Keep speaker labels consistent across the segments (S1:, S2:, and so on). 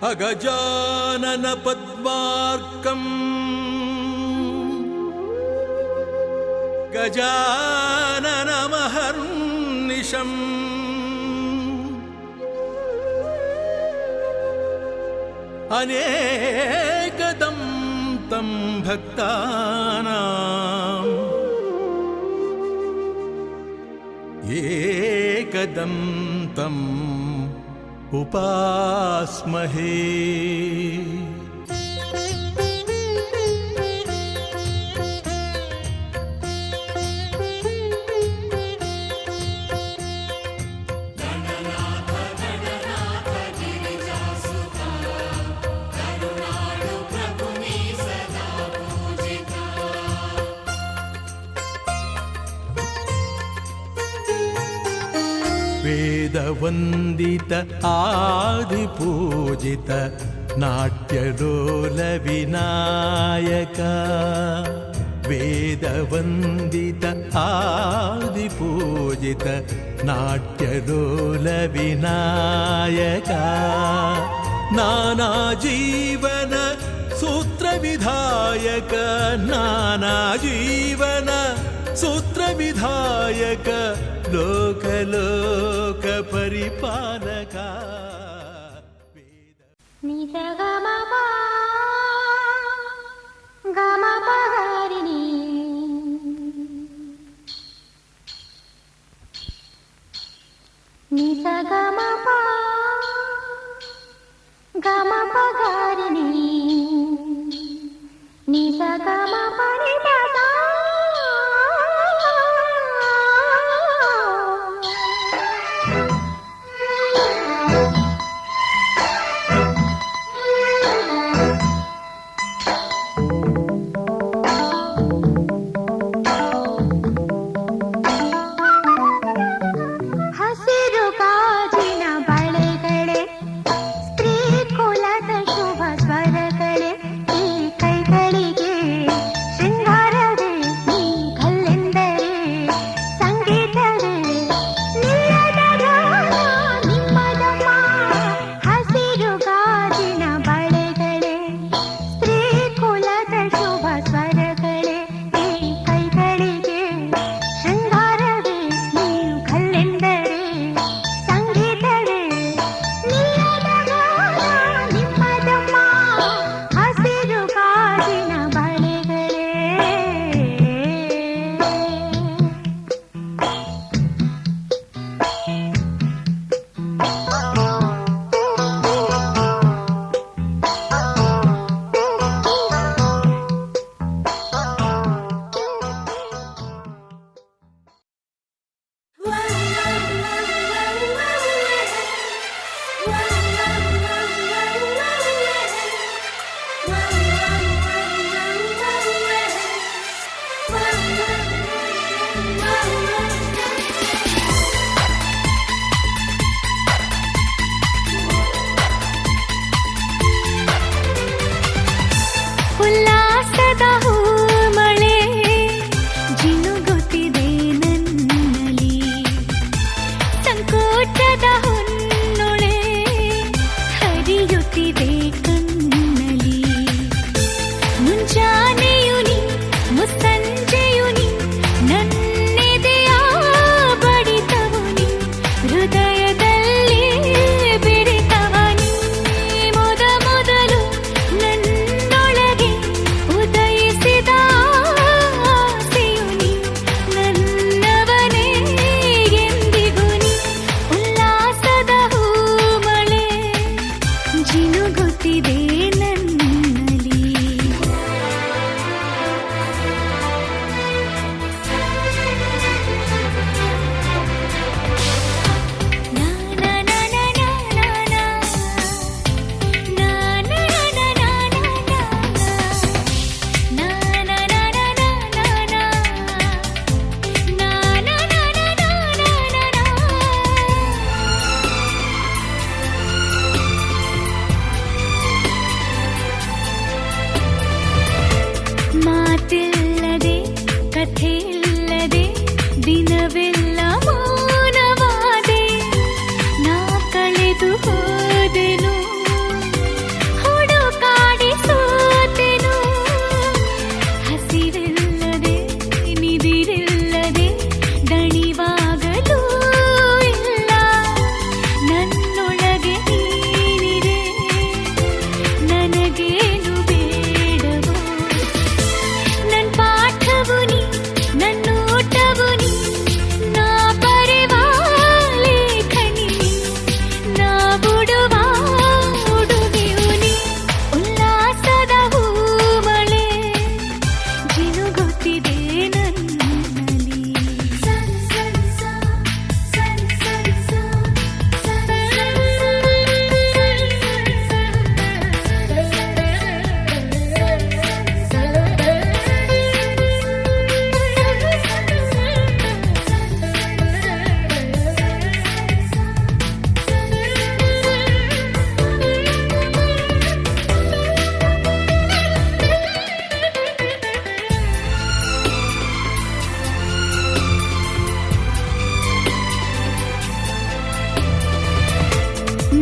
S1: ಅಗಜಾನನ ಪದ್ಮಾರ್ಕಂ ಗಜಾನನ ಮಹರ್ನಿಶಂ ಅನೇಕದಂ ತಂ ಭಕ್ತಾನಾಂ ಏಕದಂ ತಂ ಉಪಾಸ್ಮಹೇ. ವೇದವಂದಿತ ಆದಿಪೂಜಿತ ನಾಟ್ಯಲೋಲ ವಿನಾಯಕ. ವೇದವಂದಿತ ಆದಿಪೂಜಿತ ನಾಟ್ಯಲೋಲ ವಿನಾಯಕ. ನಾನಾ ಜೀವನ ಸೂತ್ರ ವಿಧಾಯಕ. ನಾನಾ ಸೂತ್ರ ವಿಧಾಯಕ. ಲೋಕ ಲೋಕ ಪರಿಪಾಲಕ.
S2: ನಿಸ ಗಮ ಪ ಗಮ ಪಗಾರಿಣಿ ನಿಸ ಗಮ ಪ ಗಮ ಪಗಾರಿಣಿ ನಿಸ ಗಮ ಪರಿ ಪದ.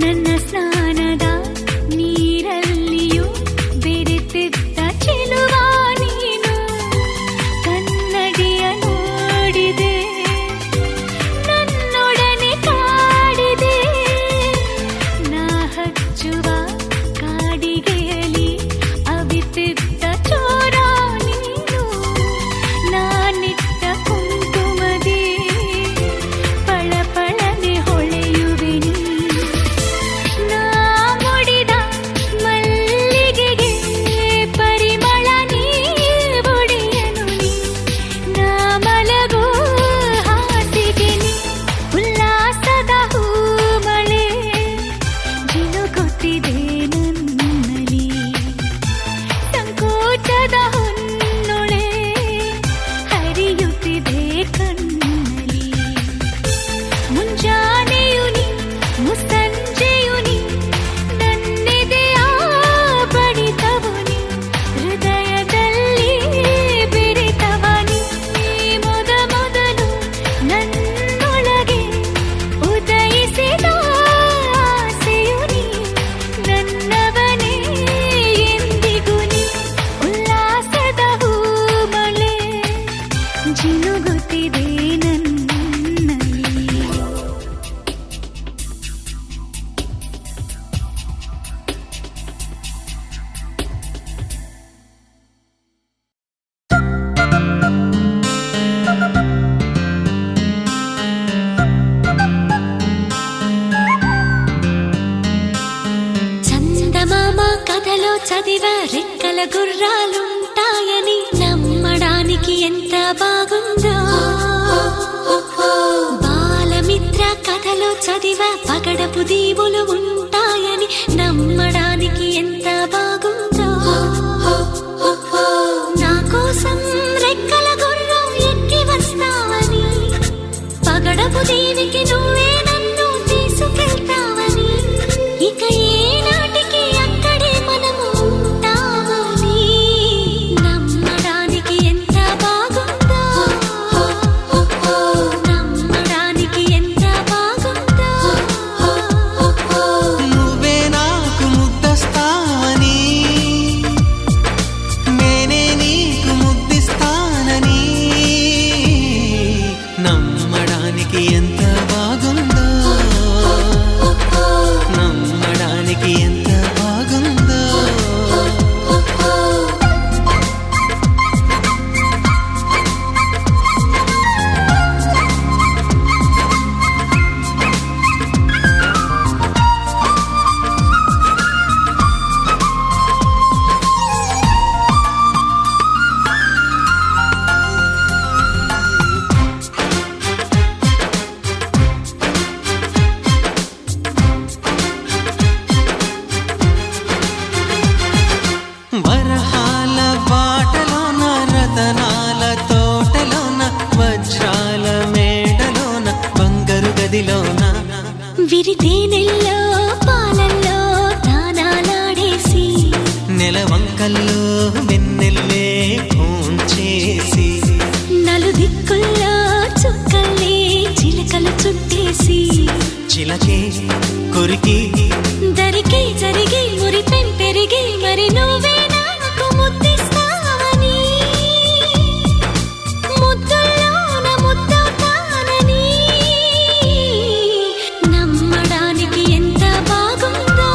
S3: ನನ್ನ ಸ್ನಾನದ ನೀರಲ್ಲಿಯೂ ಬೆರೆತಿದ್ದ ಚೆಲುವ ನೀನು. ಕನ್ನಡಿಯ ನೋಡಿದೆ, ನನ್ನೊಡನೆ ಕಾಡಿದೆ. ನಾ ಹಚ್ಚುವ ಕಾಡಿಗೆಯಲ್ಲಿ ಅವಿತಿದ್ದ ಚೋರ ನೀನು. ನಾನಿಟ್ಟ ಕುಂಕುಮದಿ ಪಳಪಳನೆ ಹೊಳೆಯುವೆ ನೀ. ನಾ ಮುಡಿದ ಮಲ್ಲಿಗೆಗೆ ಪರಿಮಳ ನೀ ಒಡೆಯನು ನೀ. ನಾ ಮಲಗೋ ಹಾಸಿಗೆ ನೀ. ಉಲ್ಲಾಸದ ಹೂಮಳೆ ಜಿನುಗುತ್ತಿದೆ ನನ್ನಲ್ಲಿ. ಸಂಕೋಚದ ಹೊನ್ನೊಳೆ ಹರಿಯುತ್ತಿದೆ ಕಣ್ಣಲ್ಲಿ. ಮುಂಜಾನೆಯು ನೀ, ಮುಸ್ಸಂಜೆಯು ನೀ, ನನ್ನೆದೆಯ ಬಡಿತವು ನೀ. ಹೃದಯದಲ್ಲಿ ಬೆರೆತವ ನೀ. ಮೊದಲು ನನ್ನೊಳಗೆ ಉದಯಿಸಿದ ಆಸೆಯು ನೀ. ನನ್ನವನೇ ಎಂದಿಗೂ ನೀ. ಉಲ್ಲಾಸದ ಹೂಮಳೆ ಜಿನುಗುತ್ತಿದೆ ನನ್ನಲ್ಲಿ. చందమామ కథలో చదివ రెక్కల గుర్రాలుంటాయని నమ్మడానికి ఎంత బాగుందో. బాలమిత్ర కథలో చదివ పగడపు దీవులు ఉంటాయని నమ్మడానికి ఎంత బాగుందో. నా కోసం రెక్కల గుర్రం ఎక్కి వస్తావని, పగడపు దీవికి నువ్వే నన్ను తీసుకెళ్తావని, ఇక ఏనాటికి అక్కడే మనము ఉంటామని నమ్మడానికి ఎంత బాగుందో. నమ్మడానికి ఎంత బాగుందో.
S4: నువ్వే నాకు ముద్దస్తావని, నేనే నీకు ముద్దిస్తానని నమ్మడానికి ఎంత బాగుందో. నమ్మడానికి ఎంత బాగుందో. వరహాల బాటలోన, రతనాల తోటలోన, వజ్రాల మేడలోన, బంగారు గదిలోన,
S3: విరితేనెల్లో పాలల్లో తానాలాడేసి,
S4: నెలవంకల్లో వెన్నెల్లే భోంచేసి,
S3: నలుదిక్కుల్లో చుక్కల్ని చిలకలు చుట్టేసి,
S4: చిలకే కొరికి
S3: దరికి జరిగి మురిపెం పెరిగి మరి నువ్వే నాకు ముద్దిస్తావని, ముద్దుల్లోన ముద్దవుతానని నమ్మడానికి ఎంత బాగుందో.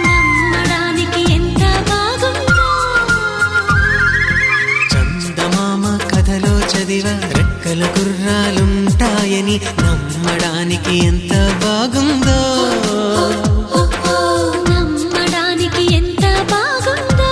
S3: నమ్మడానికి ఎంత బాగుందో.
S4: చందమామ కథలో చదివ రెక్కల గుర్రాలుంటాయని నమ్మడానికి ఎంత బాగుందో.
S3: నమ్మడానికి ఎంత బాగుందో.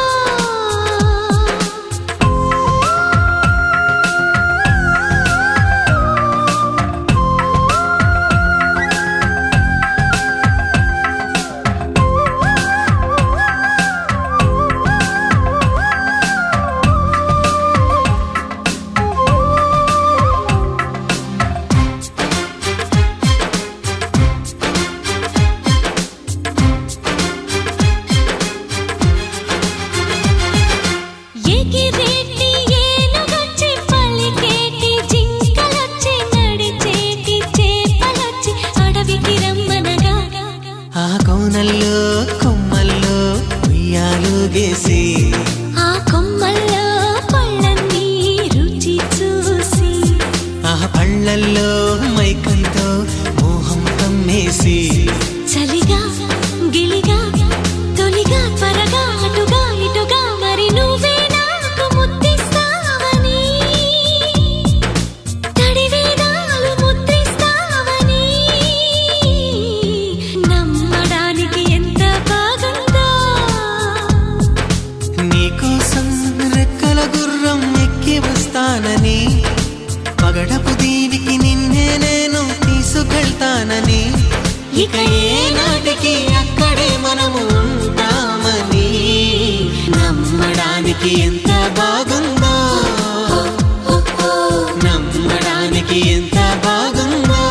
S4: ముగేసి
S3: ఆ కొమ్మల్లో పళ్ళన్నీ రుచి చూసి
S4: ఆ పళ్ళల్లో మైకంతో మోహం కమ్మేసి
S3: చలిగా గిలిగా తొలిగా త్వరగా అటుగా ఇటుగా మరి నువ్వే నాకు ముద్దిస్తావని తడివేదాలు ముద్దిస్తావని నమ్మడానికి ఎంత బాగుందో
S4: నీకోసం రెక్కల గుర్రం ఎక్కి వస్తానని పగడపు దీవికి నిన్నే నేను తీసుకెళ్తానని ఇక ఏ నాటికి అక్కడే మనము ఉంటామని నమ్మడానికి ఎంత బాగుందో నమ్మడానికి ఎంత బాగుందో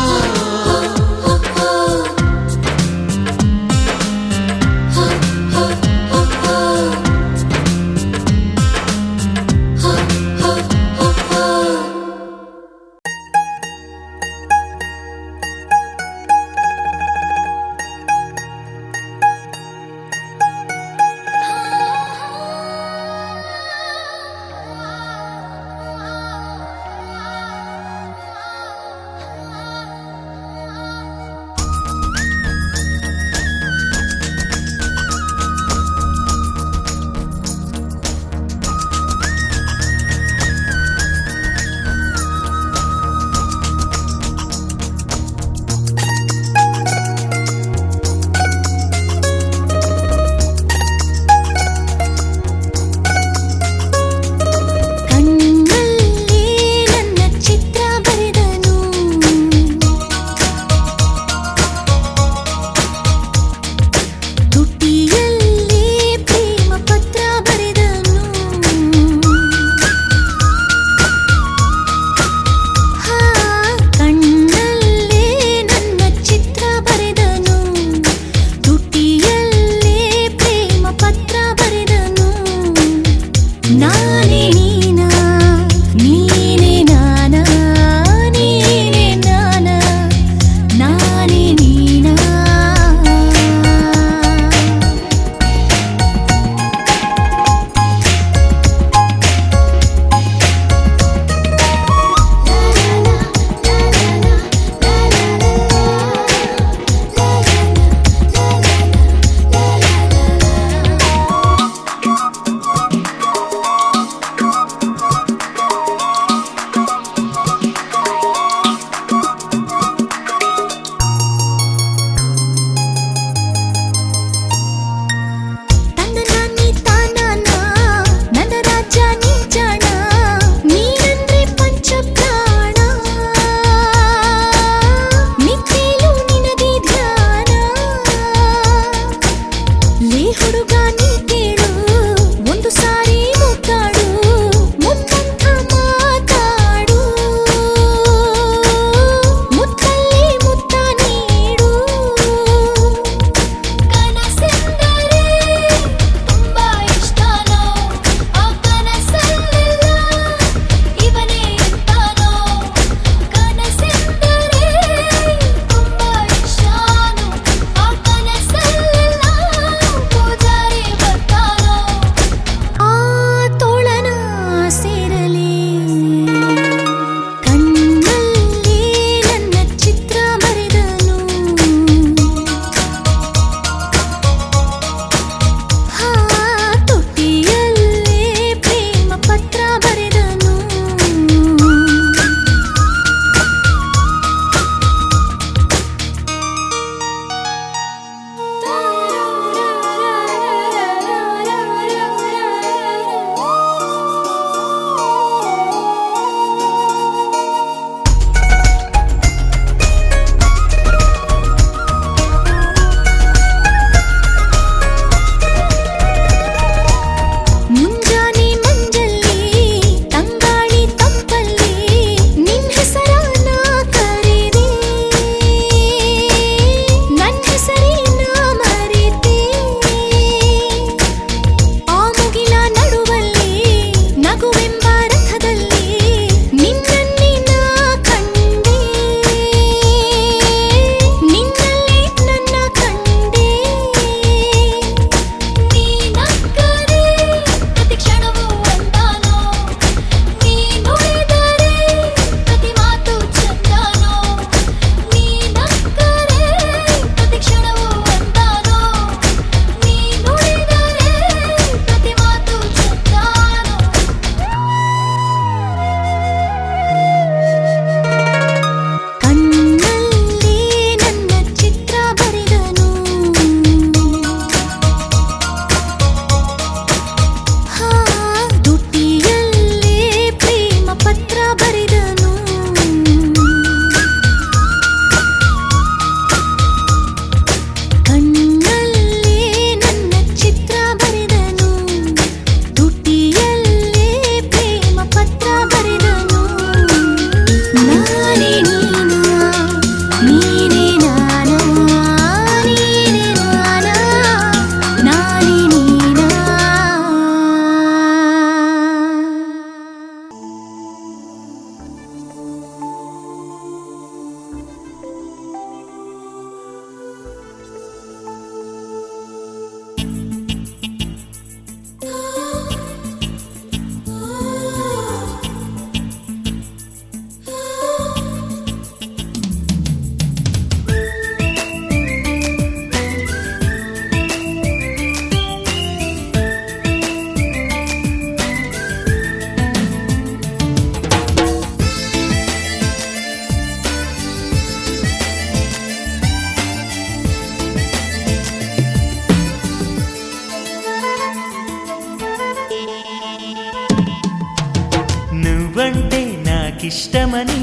S4: నాకిష్టమని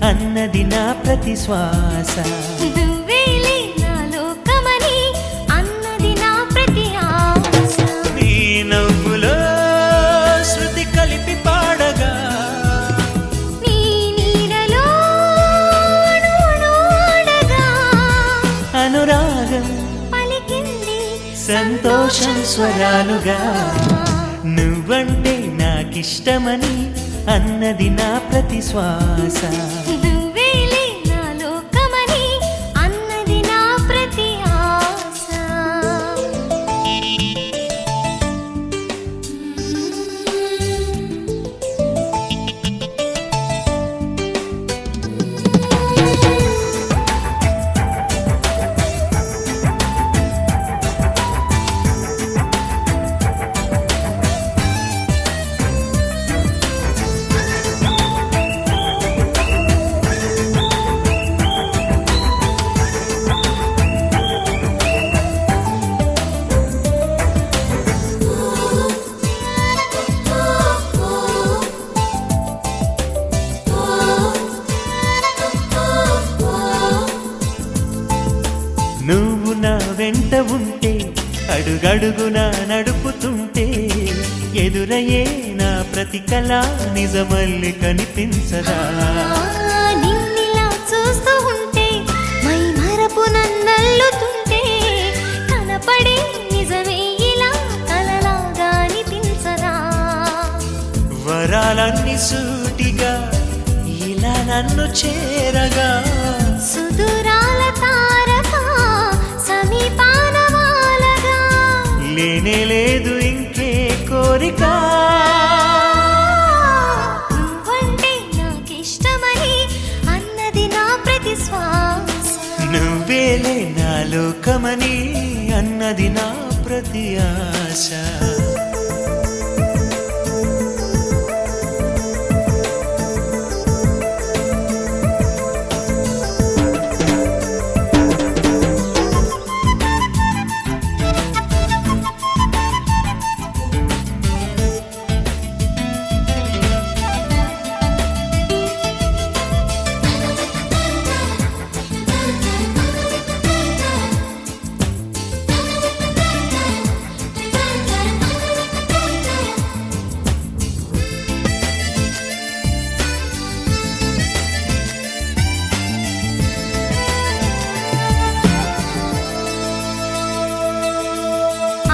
S4: అన్నది నా ప్రతి శ్వాస.
S3: నువ్వేలే నా లోకమని అన్నది నా ప్రతి ఆశ.
S4: నీ నవ్వులో శృతి కలిపి పాడగా
S3: నీ నీడలో అణువణువాడగా
S4: అనురాగం
S3: పలికింది
S4: సంతోషం స్వరాలుగా. నువ్వంటే నాకిష్టమని అన్నది నా ప్రతి శ్వాస.
S3: నువ్వేలే నా లోకమని అన్నది నా ప్రతి ఆశ.
S4: నువ్వు నా వెంట ఉంటే అడుగడుగునా నడుపుతుంటే ఎదురయ్యే నా ప్రతి కళ నిజమల్లి కనిపించదా.
S3: నిన్నిలా చూస్తూ ఉంటే మై మరపు నన్నల్లుతుంటే కనపడే నిజమే ఇలా కలలాగా అనిపించదా.
S4: వరాలన్నీ సూటిగా ఇలా నన్ను చేరగా
S3: సుదూరాల తారక సమీపాన వాలగా
S4: లేనే లేదు ఇంకే కోరిక.
S3: నువ్వంటే నాకిష్టమని అన్నది నా ప్రతి శ్వాస.
S4: నువ్వేలే నా లోకమని అన్నది నా ప్రతి ఆశ.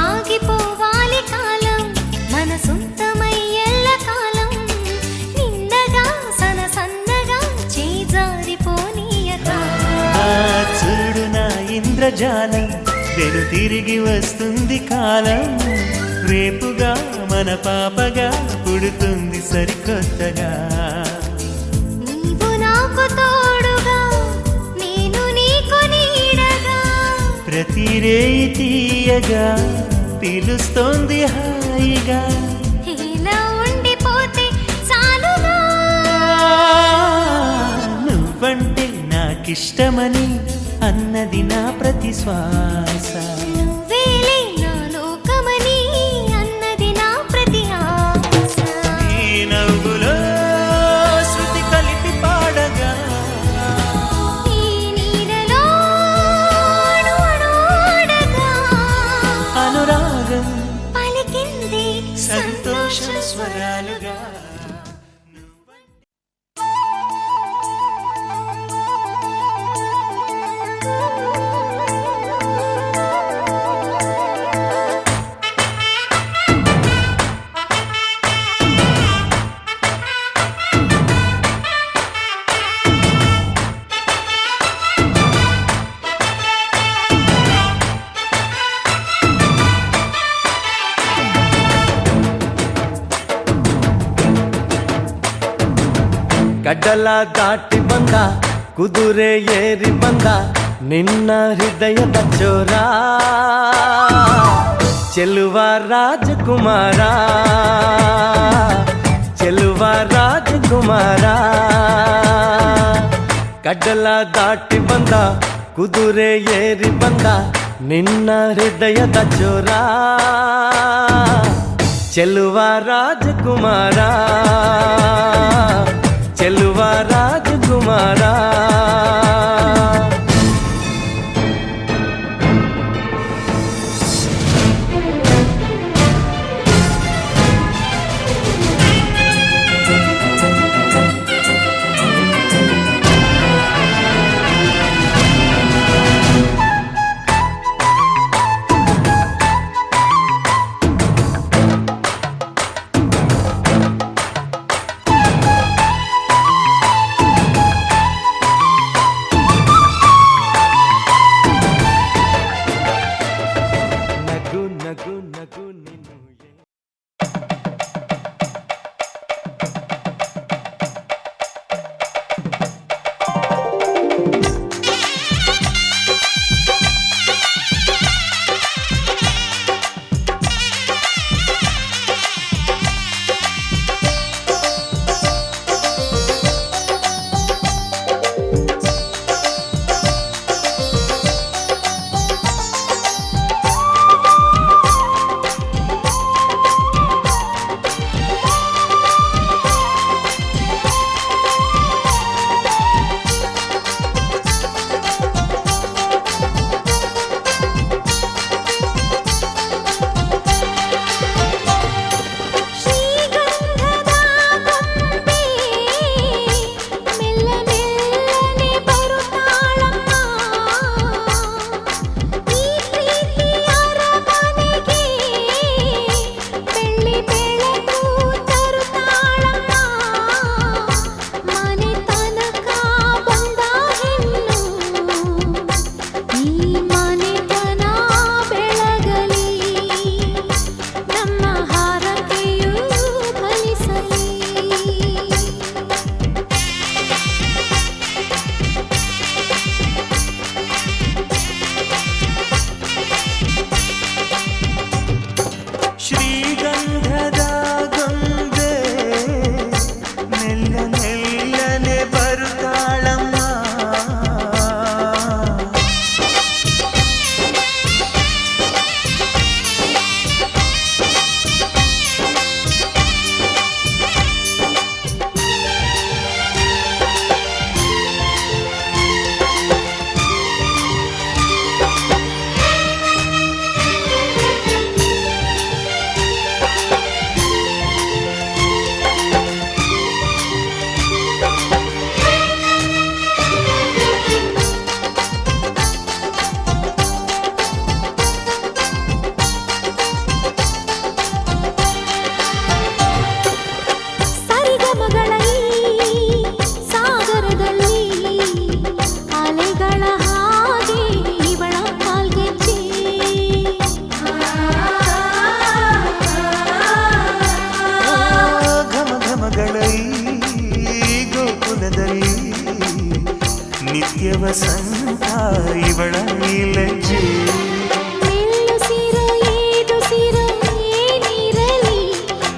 S3: ఆగిపోవాలి కాలం మన సొంతమై ఎల్ల కాలం నిండగా సన్నగా చేజారిపోనీయక.
S4: చూడు నా ఇంద్రజాలం వెను తిరిగి వస్తుంది కాలం. రేపుగా మన పాపగా పుడుతుంది సరికొత్తగా.
S3: నీవు నాకు తోడుగా నేను నీకు నీడగా
S4: ప్రతి రేయి తీయగా పిలుస్తోంది హాయిగా.
S3: ఇలా ఉండిపోతే చాలుగా.
S4: నువ్వంటే నాకిష్టమని అన్నది నా ప్రతి శ్వాస.
S3: నువ్వేలే నా లోకమని అన్నది నా ప్రతి ఆశ.
S4: నీ నవ్వులో శృతి కలిపి పాడగా
S3: నీ నీడలో అణువణువాడగా
S4: అనురాగం
S3: పలికింది
S4: సంతోషం స్వరాలుగా.
S1: ಗಡ್ಡಲ ದಾಟಿ ಬಂದ ಕುದುರೆ ಏರಿ ಬಂದ ನಿನ್ನ ಹೃದಯದ ಚೋರ ಚೆಲುವ ರಾಜಕುಮಾರ ಚೆಲುವ ರಾಜಕುಮಾರ ಗಡ್ಡಲ ದಾಟಿ ಬಂದ ಕುದುರೆ ಏರಿ ಬಂದ ನಿನ್ನ ಹೃದಯದ ಚೋರ ಚೆಲುವ ರಾಜಕುಮಾರ ಗೆಲ್ಲುವ ರಾಜಕುಮಾರ.
S4: ವಸಂತ ಇವಳ ಲಜ್ಜೆ
S3: ಮೆಲ್ಲುಸಿರ ಏದುಸಿರ ಏನಿರಲಿ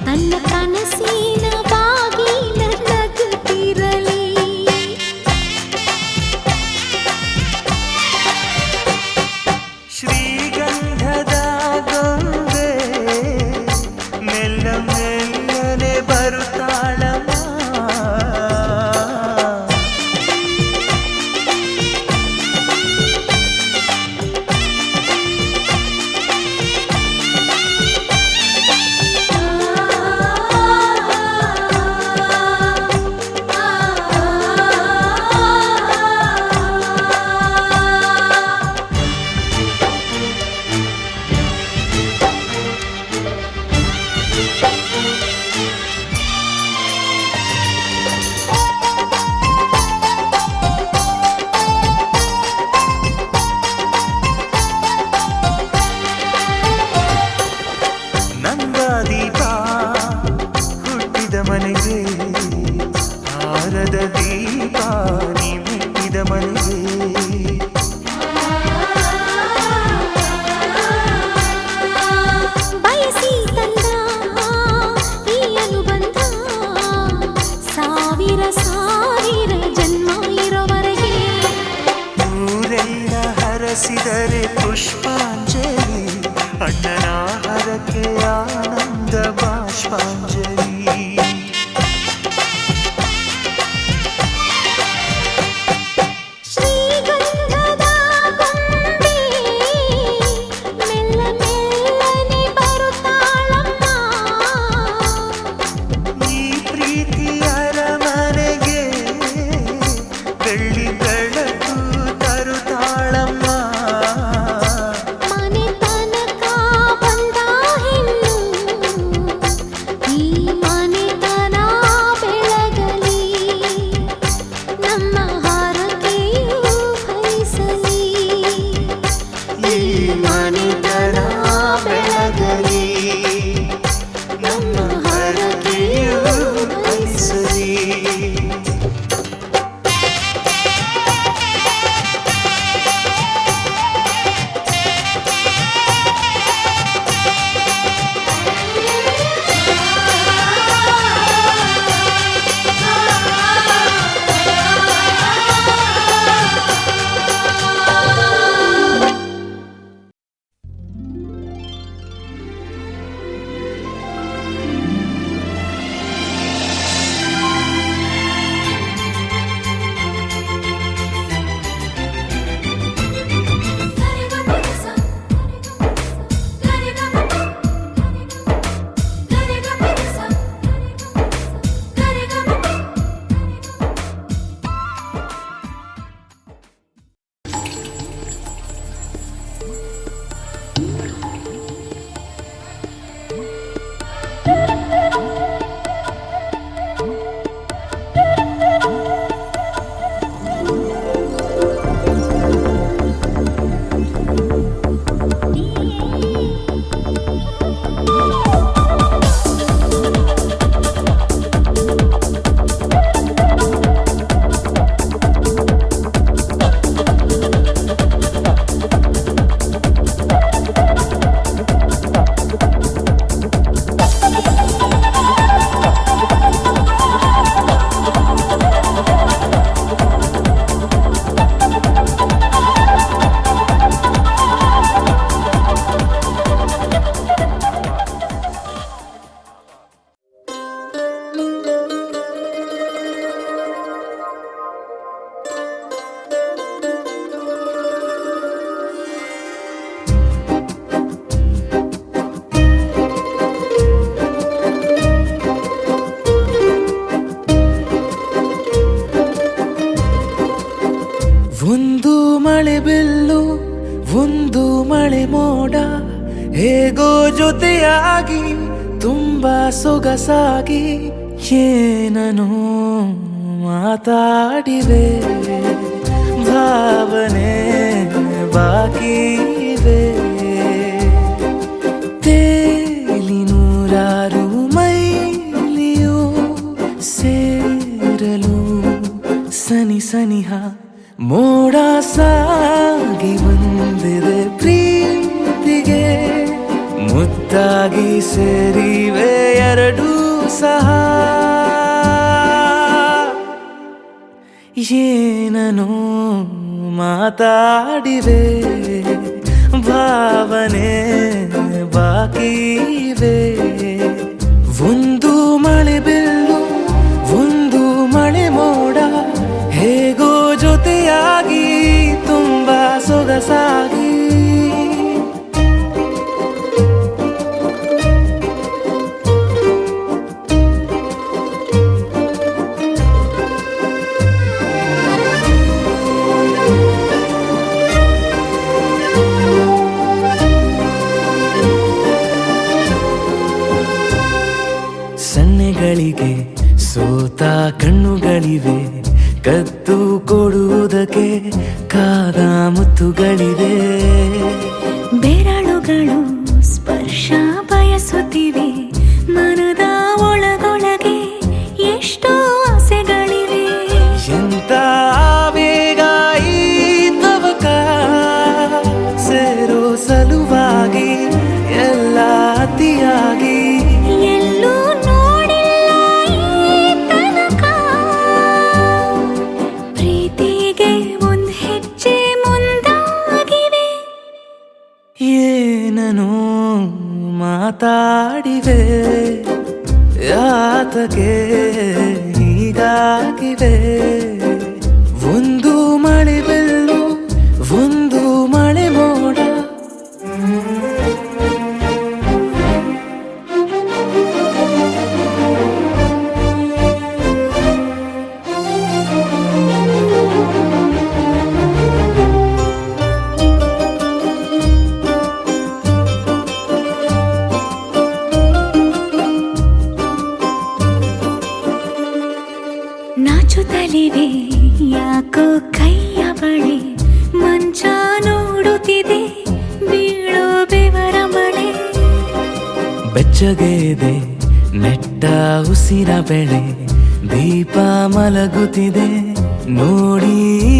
S3: ತನ್ನ ಕನಸಿನ ಬಾಗಿಲ ನಗುತ್ತಿರಲಿ
S4: ಶ್ರೀಗಂಧದ ಗೊಂಬೆ ಮೆಲ್ಲ ಮೆಲ್ಲನೆ ಬರುತ್ತಾಳಮ್ಮ ನಂದಾದೀಪ ಹುಟ್ಟಿದ ಮನೆಗೆ ಹಾರದ ದೀಪ ನೀ ಮೆಟ್ಟಿದ ಮನೆಗೆ
S3: ಬಯಸಿ ತಂದ ಈ ಅನುಬಂಧ ಸಾವಿರ ಸಾವಿರ ಜನ್ಮ ಇರೋವರೆಗೆ
S4: ಊರೆಲ್ಲ ಹರಸಿದರೆ ಪುಷ್ಪಾಂಜಲಿ ಅಣ್ಣನ ಹರಕೆ ಆನಂದ ಬಾಷ್ಪಾಂಜಲಿ ಮನೆತನ ಬೆಳಗಲಿ ನಮ್ಮ ಹರಕೆಯು ಫಲಿಸಲಿ.
S1: ಒಂದು ಮಳೆ ಬಿಲ್ಲು ಒಂದು ಮಳೆ ಮೋಡ ಹೇಗೋ ಜೊತೆಯಾಗಿ ತುಂಬಾ ಸೊಗಸಾಗಿ ಏನನು ಮಾತಾಡಿವೆ ಭಾವನೆ ಬಾಕಿ ಇವೆ ತೇಲಿ ನೂರಾರು ಮೈಲಿಯು ಸೇರಲು ಸನಿ ಸನಿಹ ಮೋಡ ಸಾಗಿ ಬಂದಿದೆ ಪ್ರೀತಿಗೆ ಮುತ್ತಾಗಿ ಸೇರಿವೆ ಎರಡೂ ಸಹ ಏನನು ಮಾತಾಡಿವೆ ಭಾವನೆ ಬಾಕಿ ಇವೆ ಒಂದು ಮಳೆ ಬಿಲ್ಲು ಒಂದು ಮಳೆ ಮೋಡ ಹೇಗೋ ಜೊತೆಯಾಗಿ ತುಂಬಾ ಸೊಗಸಾಗಿ ಸನ್ನೆಗಳಿಗೆ ಸೋತ ಕಣ್ಣುಗಳಿವೆ ಕದ್ದು ಕೊಡುವುದಕ್ಕೆ ಕಾದ ಮುತ್ತುಗಳಿವೆ
S3: ಬೆರಳುಗಳು ಸ್ಪರ್ಶ ಬಯಸುತ್ತಿವೆ ಮನದ ಒಳಗೊಳಗೆ ಎಷ್ಟೋ ಆಸೆಗಳಿವೆ
S1: ಎಂತ ಬೇಗ ಈ ತವಕ ಸೇರೋ ಸಲುವಾಗಿ ಎಲ್ಲ ಅತಿಯಾಗಿ
S3: ಎಲ್ಲೂ ನೋಡಿಲ್ಲ ಈ ತನಕ ಪ್ರೀತಿಗೆ ಒಂದ್ ಹೆಜ್ಜೆ ಮುಂದಾಗಿವೆ
S1: ಏನನು ಮಾತಾಡಿವೆ ಯಾತಕ್ಕೆ ಹೀಗಾಗಿವೆ ಒಂದು ಮಳೆ ಬೆಲ್ಲು ಒಂದು ಮಳೆ ಮೋಡ
S3: ನಾಚುತ್ತಲಿವೆ
S1: ಬೆಚ್ಚಗೆದೆ ನೆಟ್ಟ ಉಸಿರ ಬೆಳೆ ದೀಪ ಮಲಗುತ್ತಿದೆ ನೋಡೀರಗಳೇ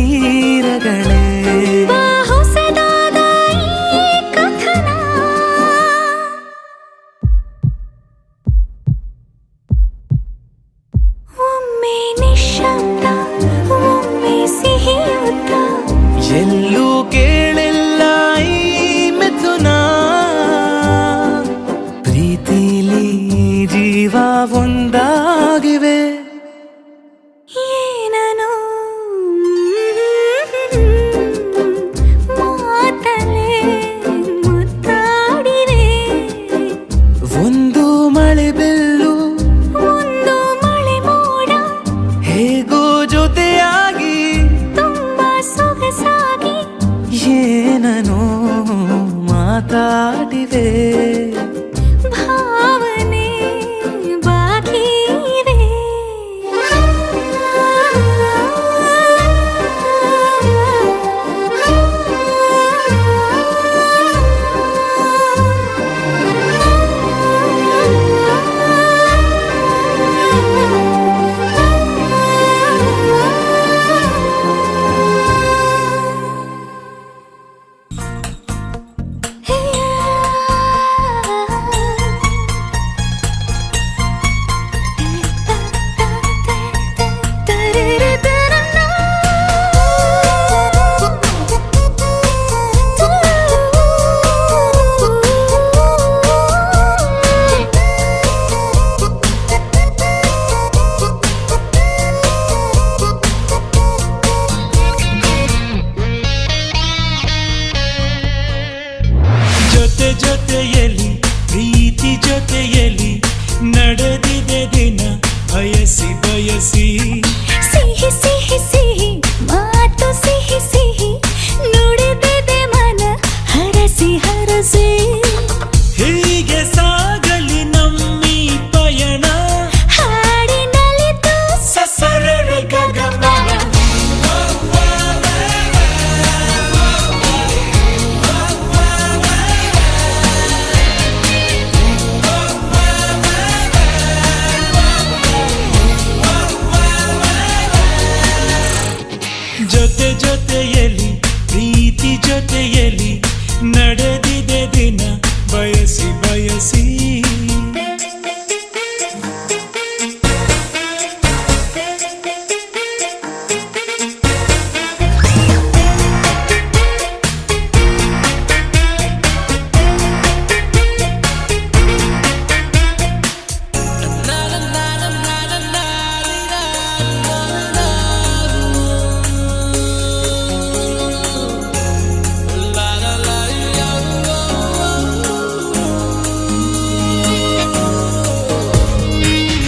S3: ಬಾ ಹೊಸದಾದ ಈ ಕಥನ ಒಮ್ಮೆ ನಿಶ್ಶಬ್ದ ಒಮ್ಮೆ ಸಿಹಿಯುತ್ತ
S1: ಎಲ್ಲೂ ಕೇಳಿಲ್ಲ ಈ ಮಿಥುನ ಪ್ರೀತಿಲಿ ಜೀವ ಒಂದಾಗಿವೆ
S3: ಏನನು ಮಾತಲೇ ಮುತ್ತಾಡಿವೆ
S1: ಒಂದು ಮಳೆ ಬೆಲ್ಲು
S3: ಒಂದು ಮಳೆ ಮೋಡ
S1: ಹೇಗೋ ಜೊತೆಯಾಗಿ
S3: ತುಂಬಾ ಸೊಗಸಾಗಿ
S1: ಏನನೋ ಮಾತಾಡಿವೆ
S3: ಭಾವನೆ ಬಾಕಿ ಇವೆ
S4: ಜೊತೆ ಜೊತೆಯಲ್ಲಿ ಪ್ರೀತಿ ಜೊತೆಯಲ್ಲಿ ನಡೆದಿದೆ ದಿನ ಬಯಸಿ ಬಯಸಿ
S3: ಸಿಹಿ ಸಿಹಿ ಸಿಹಿ ಮಾತು ಸಿಹಿ ಸಿಹಿ ನುಡಿದಿದೆ ಮನ ಹರಸಿ ಹರಸಿ
S4: ಹೀಗೆ ಸಾಗಲಿ ನಮ್ಮಿ ಪಯಣ
S3: ಹಾಡಿನಲಿತು
S4: ಸಸರಳ ಗಗನ ಜೊತೆ ಜೊತೆಯಲ್ಲಿ ಪ್ರೀತಿ ಜೊತೆಯಲ್ಲಿ ನಡೆದಿದೆ ದಿನ ಬಯಸಿ ಬಯಸಿ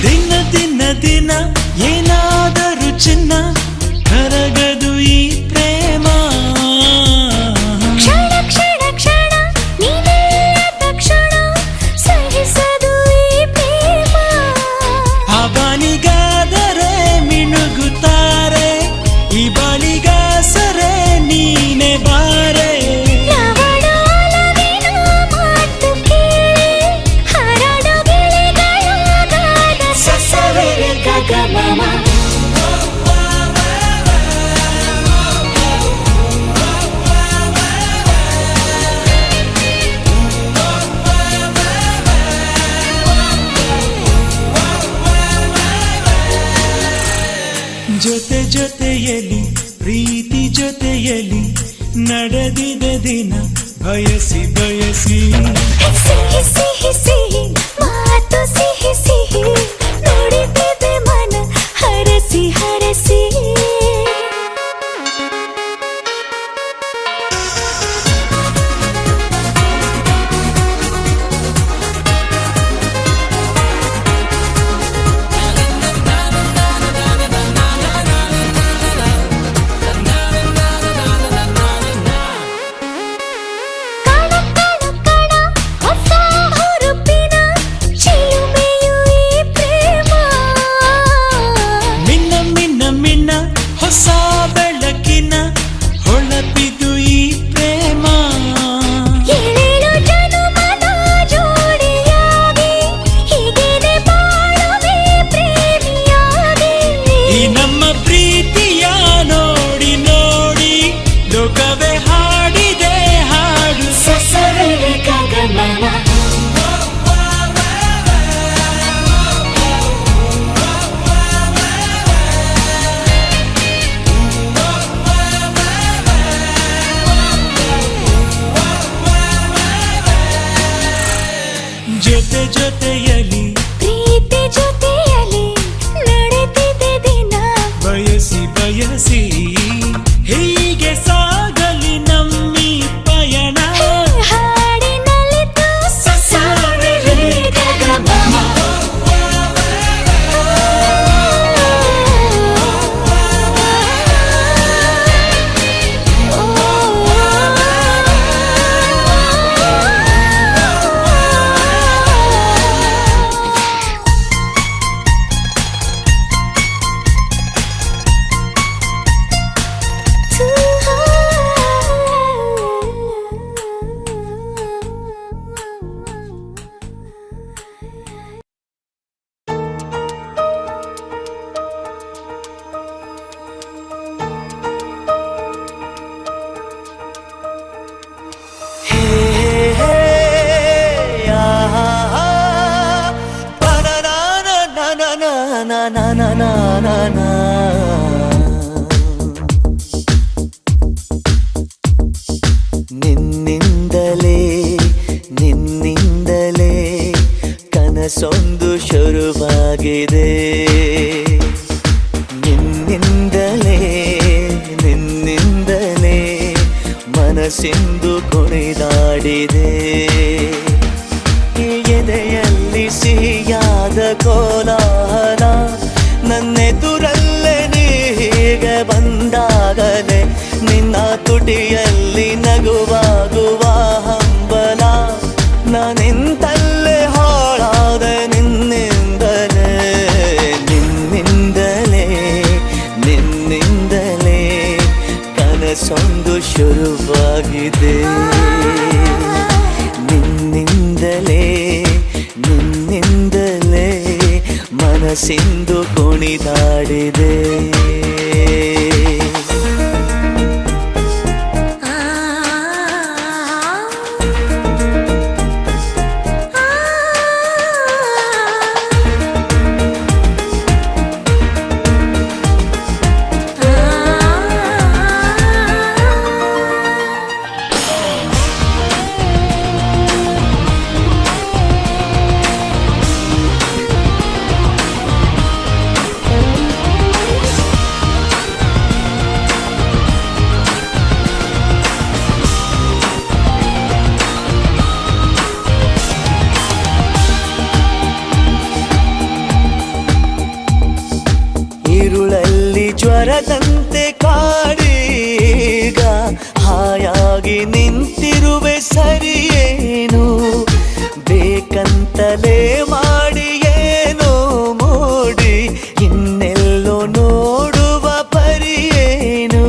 S4: ದಿನ ದಿನ ದಿನ ಏನಾದರೂ ಚಿನ್ನ ಕರಗದು ಈ ಪ್ರೇಮ
S3: ಕ್ಷಣ ಕ್ಷಣ ಕ್ಷಣ ನೀನೆಲ್ಲ ತಕ್ಷಣ ಸಹಿಸದು ಈ ಪ್ರೇಮ
S4: ಅವನಿಗಾದರೆ ಮಿನುಗುತ್ತಾರೆ ಈ ಬಳಿಗಾಸರೆ ನೀನೆ ಬಾರೆ
S3: ನವಡೋಲವಿನ ಮಾತು ಕೇಳಿ ಹರಡು ಗಿಳಿಗಳಾಗಾದ ಸಸವೆರೆ ಗಗಮಮ
S4: ಜೊತೆ ಜೊತೆಯಲ್ಲಿ ಪ್ರೀತಿ ಜೊತೆಯಲ್ಲಿ ನಡೆದಿದೆ ದಿನ ಬಯಸಿ ಬಯಸಿ
S3: ಸಿಹಿ ಸಿಹಿ ಸಿಹಿ ಮಾತು ಸಿಹಿ ಸಿಹಿ ನುಡಿದಿದೆ ಮನ ಹರಸಿ ಹರಸಿ ಕಣ ಕಣ ಕಣ ಹೊಸ ಹುರುಪು
S4: ಜೊತೆಯಲಿ
S3: ಪ್ರೀತಿ ಜೊತೆಯಲಿ ನಡೆದಿದೆ ದಿನ
S4: ಬಯಸಿ ಬಯಸಿ ಹೀಗೆ ಸಾಗಲಿ ನಮ್ಮಿ ಪಯಣ
S3: ಹಾಡಿನಲ್ಲಿತು ಸಾವಿರ ಗಗನ
S1: ಹೇ ಹೇ ಆಹಾ ಪನನನನನನನನನನನನ. ನಿನ್ನಿಂದಲೇ ನಿನ್ನಿಂದಲೇ ಕನಸೊಂದು ಶುರುವಾಗಿದೆ ನಿನ್ನಿಂದಲೇ ನಿನ್ನಿಂದಲೇ ಮನಸ್ಸಿಂದು ಕುಣಿದಾಡಿದೆ ಎದೆಯಲ್ಲಿ ಸಿಹಿಯಾದ ಕೋಲಾಹಲ ನನ್ನೆದುರಲ್ಲೇ ನೀ ಹೀಗೆ ಬಂದಾಗಲೇ ನಿನ್ನ ತುಟಿಯಲ್ಲಿ ನಗುವಾಗುವ ಹಂಬಲ ನಾನಿಂತಲ್ಲೇ ಹಾಳಾದ ನಿನ್ನಿಂದಲೇ ನಿನ್ನಿಂದಲೇ ನಿನ್ನಿಂದಲೇ ಕನಸೊಂದು ಶುರುವಾಗಿದೆ ನಿನ್ನಿಂದಲೇ ನಿನ್ನಿಂದಲೇ ಮನಸ್ಸಿಂದು ಕುಣಿದಾಡಿದೆ ഇരുളಲ್ಲಿ ಜ್ವರದಂತೆ ಕಾಡೀಗ ಹಾಯಾಗಿ ನಿಂತಿರುವೆ ಸರಿಯೇನು ಬೇಕಂತಲೇ ಮಾಡಿ ಏನೋ ಮೋಡಿ ಇನ್ನೆಲ್ಲೋ ನೋಡುವ ಪರಿಯೇನು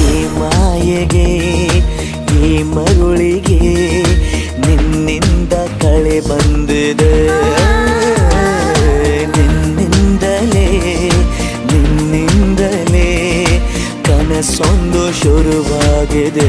S1: ಈ ಮಾಯೆಗೆ ಈ ಮರುಳಿಗೆ ನಿನ್ನಿಂದ ಕಳೆ ಬಂದಿದೆ ನಿನ್ನಿಂದಲೇ ನಿನ್ನಿಂದಲೇ ಕನಸೊಂದು ಶುರುವಾಗಿದೆ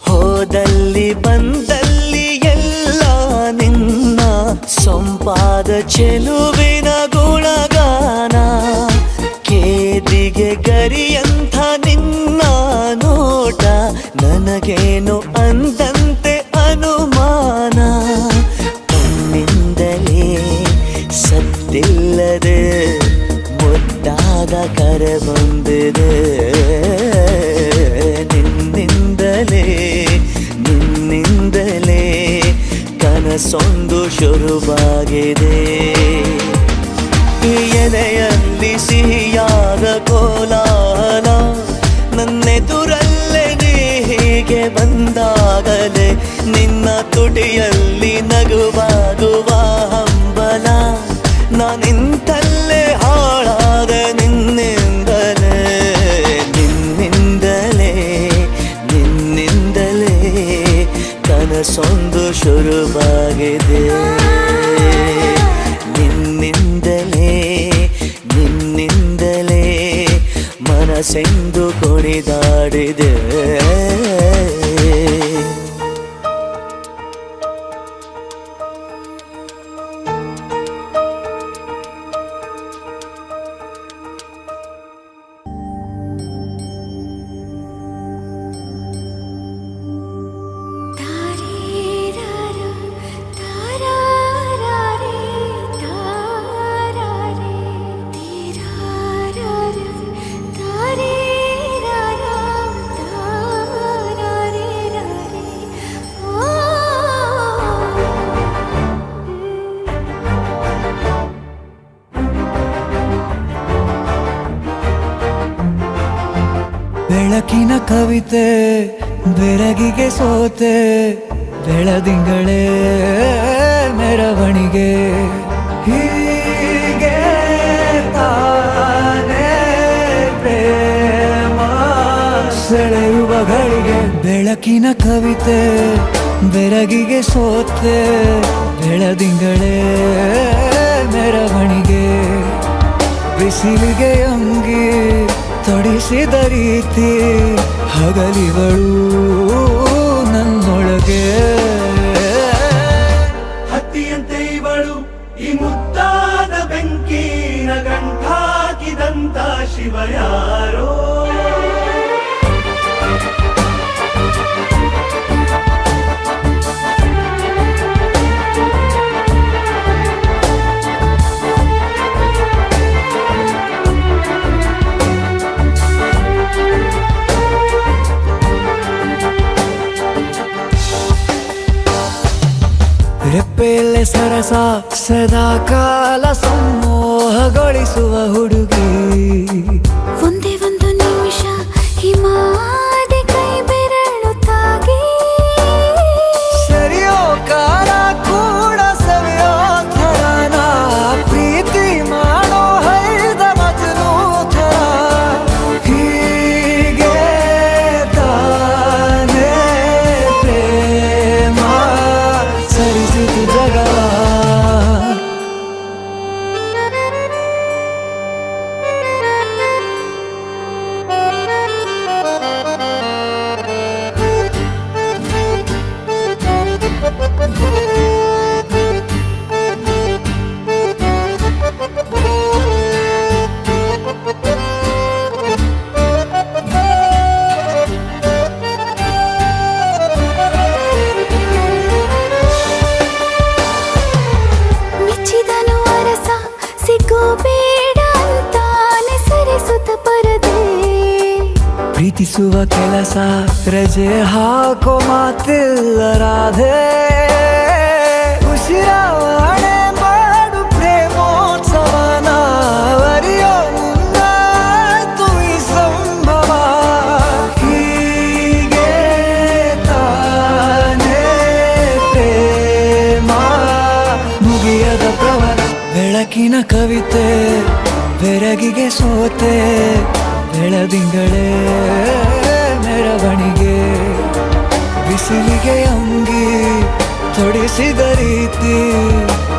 S1: ಹೋದಲ್ಲಿ ಬಂದಲ್ಲಿ ಎಲ್ಲ ನಿನ್ನ ಸೊಂಪಾದ ಚೆಲುವಿನ ಗುಣಗಾನ ಕೇದಿಗೆ ಗರಿಯಂಥ ನಿನ್ನ ನೋಟ ನನಗೇನು ಅಂದಂತೆ ಅನುಮಾನ ಕಣ್ಣಿಂದಲೇ ಸತ್ತಿಲ್ಲದೆ ಮುದ್ದಾದ ಕರೆ ಬಂದಿದೆ ನಿನ್ನಿಂದಲೇ ನಿನ್ನಿಂದಲೇ ಕನಸೊಂದು ಶುರುವಾಗಿದೆ ಎದೆಯಲ್ಲಿ ಸಿಹಿಯಾದ ಕೋಲಾಹಲ ನನ್ನೆದುರಲ್ಲೇ ನೀ ಹೀಗೆ ಬಂದಾಗಲೇ ನಿನ್ನ ತುಟಿಯಲ್ಲಿ ನಗುವಾಗುವ ಹಂಬಲ ಕನಸೊಂದು ಶುರುವಾಗಿದೆ ನಿನ್ನಿಂದಲೇ ನಿನ್ನಿಂದಲೇ ಮನಸ್ಸೆಂದು ಕುಣಿದಾಡಿದೆ
S5: ಬೆಳಕಿನ ಕವಿತೆ ಬೆರಗಿಗೆ ಸೋತೆ ಬೆಳದಿಂಗಳೇ ಮೆರವಣಿಗೆ ಹೀಗೆ ತಾನೇ ಪ್ರೇಮ ಸೆಳೆಯುವ ಗಳಿಗೆ ಬೆಳಕಿನ ಕವಿತೆ ಬೆರಗಿಗೆ ಸೋತೆ ಬೆಳದಿಂಗಳೇ ಮೆರವಣಿಗೆ ಬಿಸಿಲಿಗೆ ಅಂಗಿ ತೊಡಿಸಿದ ರೀತಿ ಹಗಲಿಗಳು ನನ್ನೊಳಗೆ
S6: ಹತ್ತಿಯಂತೆ ಇವಳು ಈ ಮುದ್ದಾದ ಬೆಂಕಿನ ಗಂಟಾಕಿದಂತ ಶಿವ ಯಾರೋ
S5: ರೆಪ್ಪೆಯಲ್ಲೇ ಸರಸ ಸದಾ ಕಾಲ ಸಂಮೋಹಗೊಳಿಸುವ ಹುಡುಗಿ
S3: ಒಂದೇ ಒಂದು ನಿಮಿಷ ಹಿಮಾದಿ ಕೈ ಬೆರಳು ತಾಗಿ
S5: ಸರಿಯೋ ಕಾಲ ಕೂಡ ಸವಿಯೋ ಥರನ ಪ್ರೀತಿ ಮಾಡೋ ಹೈದ ಮಜನು ಥರ ಹೀಗೆ ತಾನೇ ಪ್ರೇಮ ಸರಿಸಿತು ಜಗವ
S3: ಮೆಚ್ಚಿದನು ಅರಸ ಸಿಗೋ ಬೇಡ ಅಂತಾನೆ ಸರಿಸುತ್ತ ಪರದೆ
S5: ಪ್ರೀತಿಸುವ ಕೆಲಸ ರಜೆ ಹಾಕೋ ಮಾತಿಲ್ಲ ರಾಧೆ ಉಸಿರಾವಣೆ ಮಾಡು ಪ್ರೇಮೋತ್ಸವನ ಅರಿಯೋ ಮುಂದಾಯ್ತು ಈ ಸಂಭವ ಹೀಗೆ ತಾನೇ ಪ್ರೇಮ ಮುಗಿಯದ ಪ್ರವರ ಬೆಳಕಿನ ಕವಿತೆ ಬೆರಗಿಗೆ ಸೋತೆ ಬೆಳದಿಂಗಳೇ ಮೆರವಣಿಗೆ ಬಿಸಿಲಿಗೆ ಅಂಗಿ ತೊಡಿಸಿದ ರೀತಿ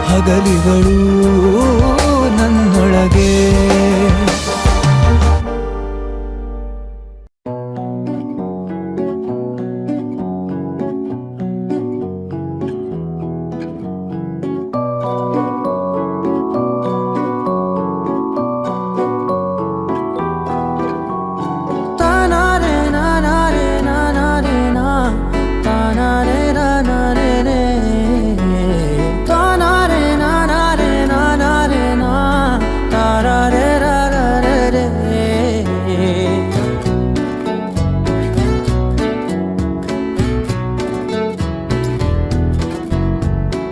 S5: ಹಗಲಿಗಳು ನನ್ನೊಳಗೆ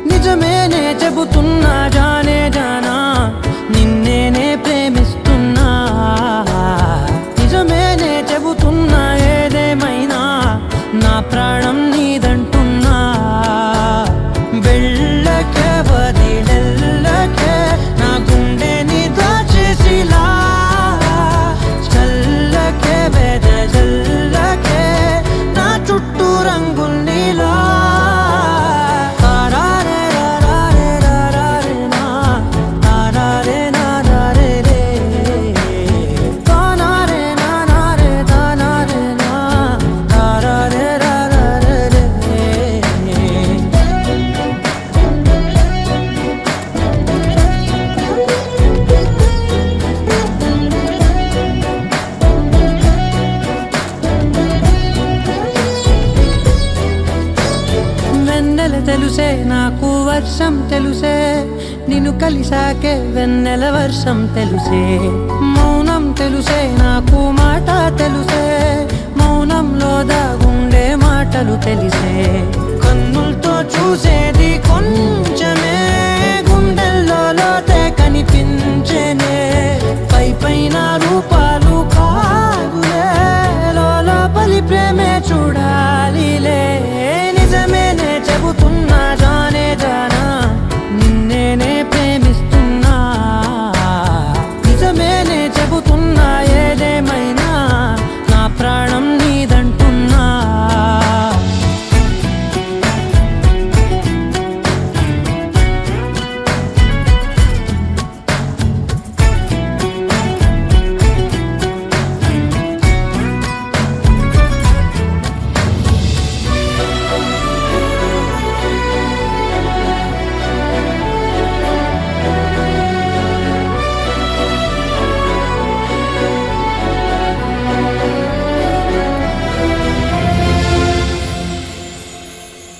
S4: నిజమేనే చెబుతున్నా జానే జానా నిన్నేనే ప్రేమిస్తున్నా నిజమేనే చెబుతున్నా ఏదేమైనా నా ప్రాణం నీదంటున్నా వెళ్ళకే వదిలెల్లకే నా గుండెని దాచేసిలా చల్లకే వెదజల్లకే నా చుట్టూ రంగుల్నిలా
S7: నెల తెలుసే నాకు వర్షం తెలుసే నిన్ను కలిసాకే వెన్నెల వర్షం తెలుసే మౌనం తెలుసే నాకు మాట తెలుసే మౌనంలో దాగుండే మాటలు తెలిసే కన్నులతో చూసేది కొంచెమే గుండెల్లో లోతే కనిపించేనే పై పైన రూపాలు కాదులే లోపలి ప్రేమే చూడాలిలే నిజమేనే చెబుతున్నా జానే జానా నిన్నేనే ప్రేమిస్తున్నా నిజమేనే చెబుతున్నా ఏదేమైనా నా ప్రాణం నీదంటున్నా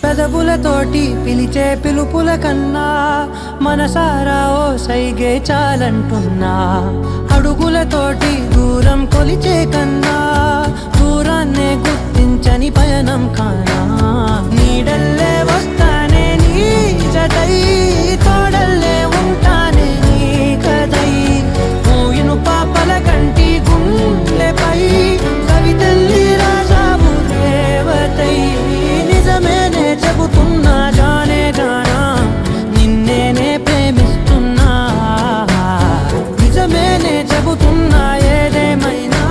S7: పెదవులతోటి పిలిచే పిలుపుల కన్నా మనసారా ఓ సైగే చాలంటున్నా అడుగులతోటి దూరం కొలిచే కన్నా దూరాన్నే గుర్తించని పయనం కానా నీడల్లే వస్తానే నీ జతై తోడల్లే ఉంటానే నీ కదై మోయిను పాపల కంటి గుండెపై కవితల్లి రాజావు దేవతై నిజమేనే చెబుతున్నా జానే జానా నిన్నేనే ప్రేమిస్తున్నా నిజమేనే చెబుతున్నా ఏదేమైనా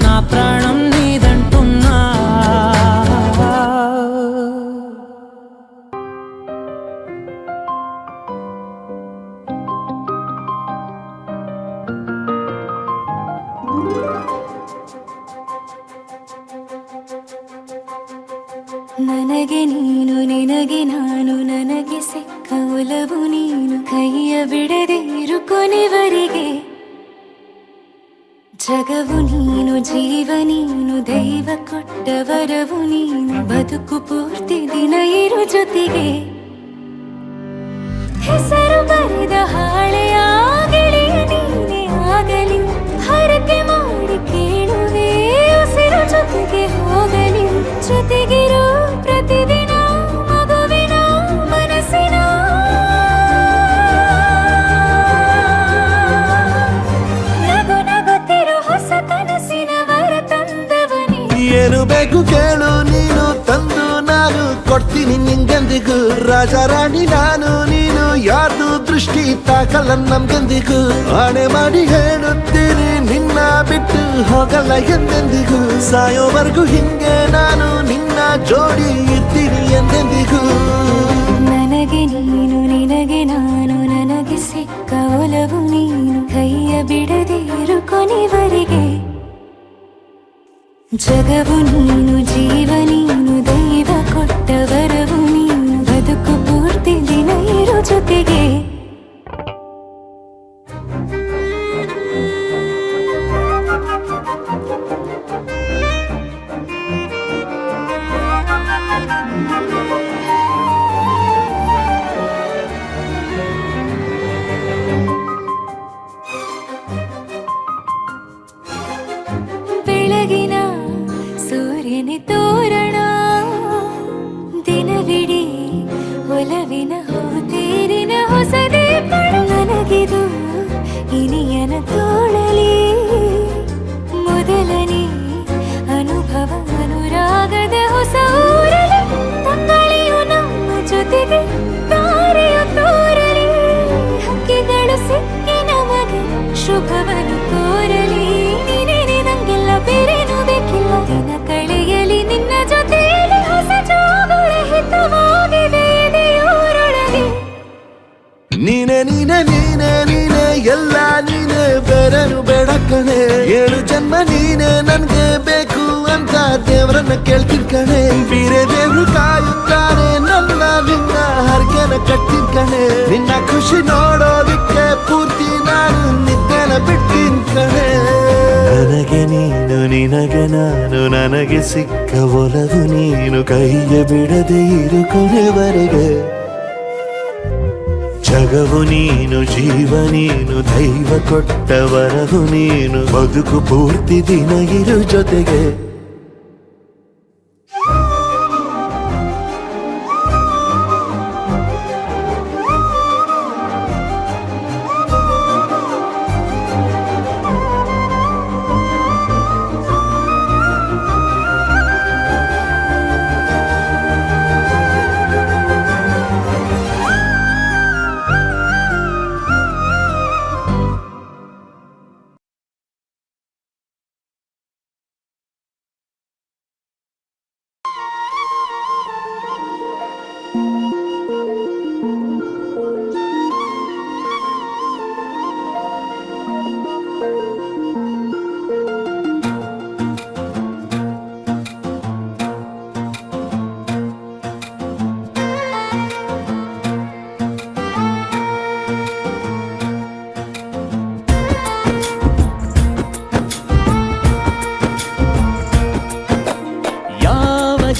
S7: నా ప్రాణం నీదంటున్నా
S3: ನನಗೆ ನೀನು ನಿನಗೆ ನಾನು ನನಗೆ ಸಿಕ್ಕ ಒಲವು ನೀನು ಕೈಯ ಬಿಡದೆ ಇರು ಕೊನೆವರೆಗೆ ಜಗವು ನೀನು ಜೀವ ನೀನು ದೈವ ಕೊಟ್ಟ ವರವು ನೀನು ಬದುಕು ಪೂರ್ತಿ ದಿನ ಇರು ಜೊತೆಗೆ ಹೆಸರು ಬರೆದ ಹಾಳೆಯ ಗೆಳೆಯ ನೀನೇ ಆಗಲಿ ಹರಕೆ ಮಾಡಿ ಕೇಳುವೆ ಉಸಿರು ಜೊತೆಗೆ ಹೋಗಲಿ ಜೊತೆಗಿರೋ ಪ್ರತಿದಿನ ಮಗುವಿನ ಮನಸ್ಸಿನ ನಗು ನಗುತ್ತಿರೋ ಹೊಸ ಕನಸಿನ ವರ ತಂದವನೇ
S5: ಏನು ಬೇಕು ಕೇಳು ನೀನು ತಂದು ನಾನು ಕೊಡ್ತೀನಿ ನಿಂಗೆಂದಿಗೂ ರಾಜ ರಾಣಿ ನಾನು ನೀನು ಯಾರ್ದು ದೃಷ್ಟಿ ತಾಕಲ್ಲ ನಮ್ಗೆಂದಿಗೂ ಆಣೆ ಮಾಡಿ ಹೇಳುತ್ತೀನಿ ನಿನ್ನ ಬಿಟ್ಟು ಹೋಗಲ್ಲ ಎಂದೆಂದಿಗೂ ಸಾಯೋವರೆಗೂ ಹಿಂಗೆ ನಾನು ನಿನ್ನ ಜೋಡಿ ಇರ್ತೀನಿ ಎಂದೆಂದಿಗೂ
S3: ನನಗೆ ನೀನು ನಿನಗೆ ನಾನು ನನಗೆ ಸಿಕ್ಕ ಒಲವು ನೀನು ಕೈಯ ಬಿಡದೆ ಇರು ಕೊನೆವರೆಗೆ ಜಗವು ನೀನು ಜೀವ ನೀನು ದೈವ ಕೊಟ್ಟ ವರವು ನೀನು ಬದುಕು ಪೂರ್ತಿ ದಿನ ಇರು ಜೊತೆಗೆ ಬೆಳಗಿನ ಸೂರ್ಯನ ತೋರಣ ದಿನವಿಡೀ ಒಲವಿನ ಹೋತೇರಿನ ಹೊಸದೇ ನನಗಿದು ಇನಿಯನ ತೋಳಲಿ ಮೊದಲನೇ ಅನುಭವ ಅನುರಾಗದ ಹೊಸ ಊರಲಿ ತಂಗಳಿಯು ನಮ್ಮ ಜೊತೆಗೆ ತಾರೆಯು ತೋರಲಿ ಹಕ್ಕಿಗಳು ಸಿಕ್ಕಿ ನಮಗೆ ಶುಭವನ್ನು ಕೋರಲಿ ನೀನೇ ನಂಗೆಲ್ಲ ಬೇರೇನು ಬೇಕಿಲ್ಲ ದಿನ ಕಳೆಯಲಿ ನಿನ್ನ ಜೊತೆಯಲ್ಲಿ ಹೊಸ ಜೋಗುಳ ಹಿತವಾಗಿದೆ ದೇವರೊಳಗೆ
S5: ನೀನೆ ನೀನೆ ನೀನೆ ನೀನೆ ಎಲ್ಲ ನೀನೆ ಬೇರೆನು ಬೇಡ ಕಣೆ 7 ಜನ್ಮ ನೀನೆ ನನ್ಗೆ ಬೇಕು ಅಂತ ದೇವರನ್ನ ಕೇಳ್ತೀನಿ ಕಣೆ ಬೇರೆ ದೇವ್ರು ಕಾಯುತ್ತಾರೆ ನನ್ನ ನಿನ್ನ ಹರಕೆನ ಕಟ್ತೀನಿ ಕಣೆ ನಿನ್ನ ಖುಷಿ ನೋಡೋದಿಕ್ಕೆ ಪೂರ್ತಿ ನಾನು ನಿದ್ದೆನ ಬಿಟ್ಟಿನ್ ಕಣೆ ನನಗೆ ನೀನು ನಿನಗೆ ನಾನು ನನಗೆ ಸಿಕ್ಕ ಒಲವು ನೀನು ಕೈಯ ಬಿಡದೆ ಇರು ಕೊನೆವರೆಗೆ ಜಗವು ನೀನು ಜೀವ ನೀನು ದೈವ ಕೊಟ್ಟ ವರವು ನೀನು ಬದುಕು ಪೂರ್ತಿ ದಿನ ಇರು ಜೊತೆಗೆ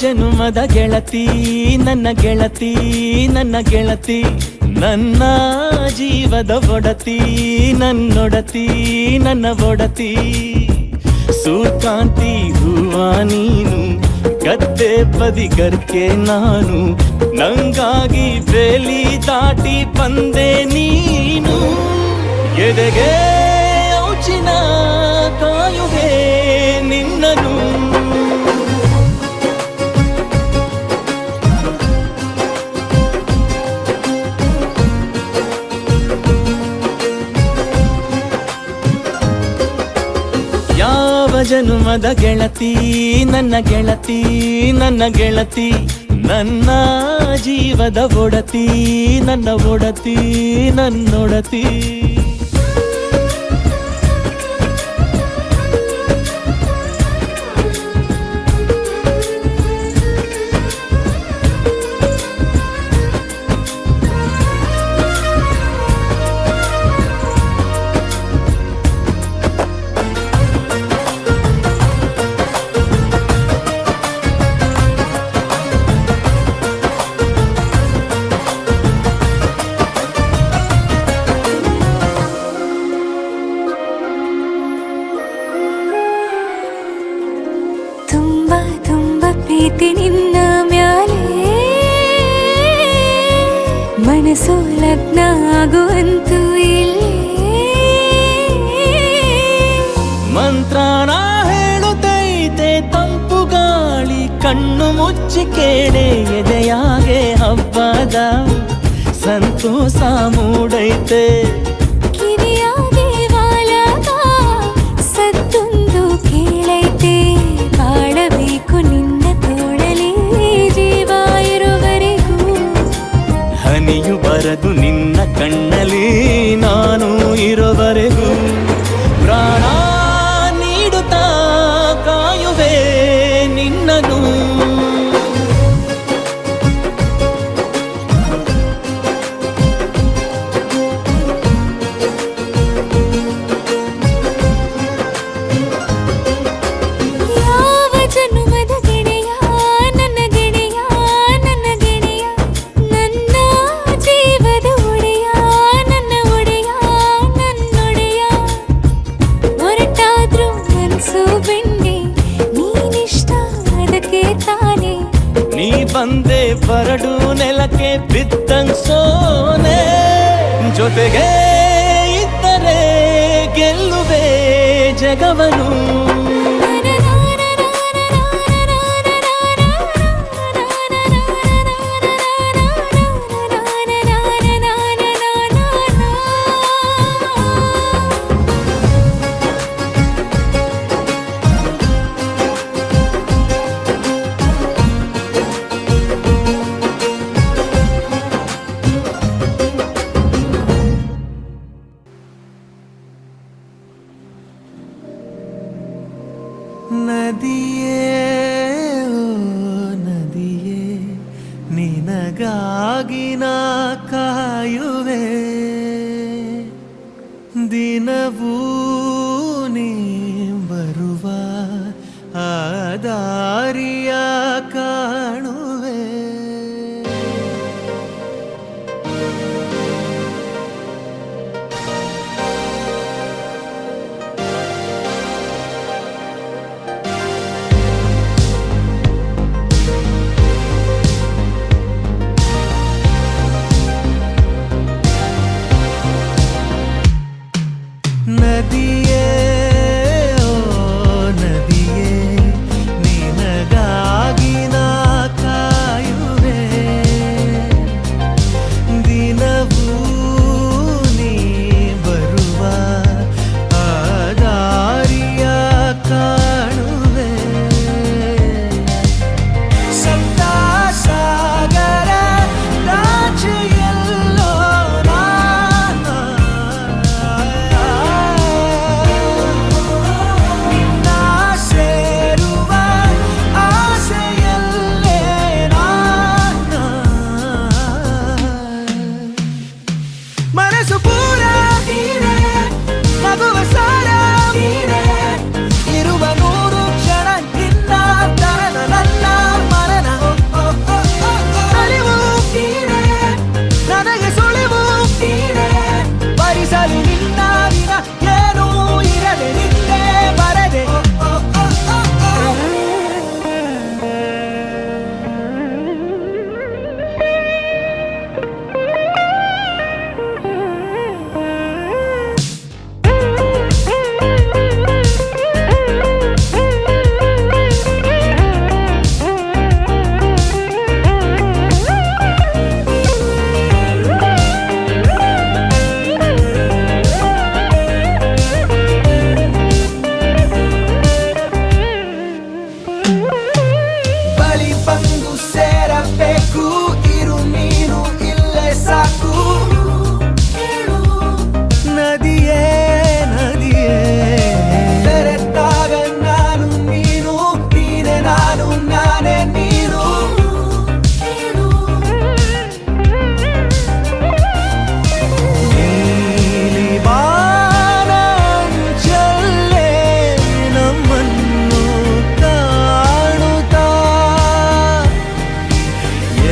S1: ಜನುಮದ ಗೆಳತಿ ನನ್ನ ಗೆಳತಿ ನನ್ನ ಗೆಳತಿ ನನ್ನ ಜೀವದ ಒಡತಿ ನನ್ನೊಡತಿ ನನ್ನ ಒಡತಿ ಸೂರ್ಕಾಂತಿ ಹೂವ ನೀನು ಗದ್ದೆ ಬದಿಗರ್ಕೆ ನಾನು ನಂಗಾಗಿ ಬೇಲಿ ದಾಟಿ ಬಂದೆ ನೀನು ಎದೆಗೆ ಔಚಿನ ಕಾಯುವೆ ನಿನ್ನನು ಜನುಮದ ಗೆಳತಿ ನನ್ನ ಗೆಳತಿ ನನ್ನ ಗೆಳತಿ ನನ್ನ ಜೀವದ ಒಡತಿ ನನ್ನ ಒಡತಿ ನನ್ನೊಡತಿ
S3: ಪ್ರೀತಿ ನಿನ್ನ ಮ್ಯಾಲೆ ಮನಸ್ಸು ಲಗ್ನ ಆಗುವಂತೂ ಇಲ್ಲೇ
S1: ಮಂತ್ರನ ಹೇಳುತ್ತೈತೆ ತಂಪು ಗಾಳಿ ಕಣ್ಣು ಮುಚ್ಚಿ ಕೇಳೆ ಎದೆಯಾಗೆ ಹಬ್ಬದ ಸಂತೋಷ ಮೂಡೈತೆ
S3: ಕಿವಿಯಾಗೆ ವಾಲದ ಸತ್ತೊಂದು ಕೇಳೈತೆ ಬಾಳಬೇಕು ನಿನ್ನ ತೋಳಲಿ ಜೀವ ಇರುವರೆಗೂ
S1: ಹನಿಯು ಬರದು ನಿನ್ನ ಕಣ್ಣಲ್ಲಿ ನಾನು ಇರುವರೆಗೂ ಪ್ರಾಣ ನೀಡುತ್ತಾ ಕಾಯುವೆ ನಿನ್ನನು ಬಂದೆ ಬರಡು ನೆಲಕ್ಕೆ ಬಿದ್ದಂಗ್ ಸೋನೆ ಜೊತೆಗೆ ಇದ್ದರೆ ಗೆಲ್ಲುವೆ ಜಗವನು ನದಿಯೇ ಓ ನದಿಯೇ ನಿನಗಾಗಿ ನಾ ಕಾಯುವೆ ದಿನವೂ ನೀ ಬರುವ ದಾರಿಯ ಕಾಣುವೆ. ನದಿಯೇ ಓ ನದಿಯೇ ನಿನಗಾಗಿ ನಾ ಕಾಯುವೆ. ದಿನವೂ ನೀ ಬರುವ ಆ ದಾರಿಯ ಕಾಣುವೆ. ಸಪ್ತ ಸಾಗರ ರಾಜೆಯಲ್ಲೋ ನಿನ್ನ ಸೇರುವ ಆಸೆಯಲ್ಲೇ ಮನಸ್ಸು ಪೂರ ನೀನೆ, ನಗುವ ಸಾರ ನೀನೆ, ಇರುವ 100 ಕ್ಷಣ ನಿನ್ನ ತರನ ನನ್ನ ಮರಣ. ಅರಿವು ನೀನೆ, ನನಗೆ ಸುಳಿವು ನೀನೆ, ಭರಿಸಲು ನಿನ್ನ ವಿನ ಏನೂ ಇರದೆ ನಿನ್ನೆ ಬರದೆ. ಬಳಿ ಬಂದು ಸೇರಬೇಕು, ಇರು ನೀನು ಇಲ್ಲೇ ಸಾಕು. ನದಿಯೇ ನದಿಯೇ ಬೆರೆತಾಗ ನಾನು ನೀನು, ನೀನೆ ನಾನು ನಾನೇ ನೀನು. ನೀಲಿ ಬಾನಂಚಲ್ಲೇ ನಮ್ಮನ್ನು ಕಾಣುತ್ತಾ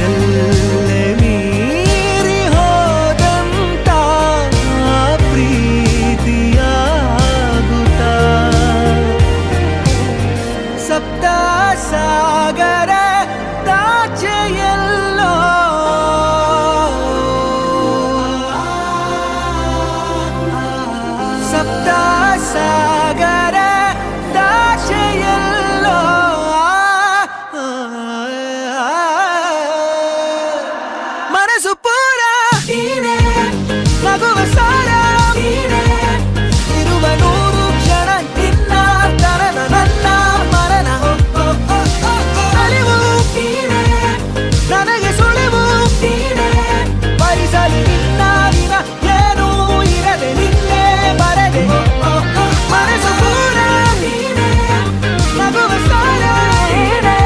S1: ಎಲ್ಲೆ ಮೀರಿ ಹೋದಂತ ಪ್ರೀತಿಯಾಗುತ್ತಾ. ಸಪ್ತ ಸಾಗರ ದಾಚೆಯಲ್ಲೋ ಸಪ್ತ ಸಾಗರ ದಾಚೆಯಲ್ಲೋ ಮನಸ್ಸು ಪೂರ ನೀನೆ, ನಗುವ ಸಾರ ನೀನೆ, ಇರುವ 100 ಕ್ಷಣ ನಿನ್ನ ತರನ ನನ್ನ ಮರಣ. ಅರಿವು ನೀನೆ, ನನಗೆ ಸುಳಿವು ನೀನೆ, ಭರಿಸಲು ನಿನ್ನ ವಿನ ಏನೂ ಇರದೆ ನಿನ್ನೆ ಬರದೆ. ಮನಸ್ಸು ಪೂರ ನೀನೆ, ನಗುವ ಸಾರ ನೀನೆ,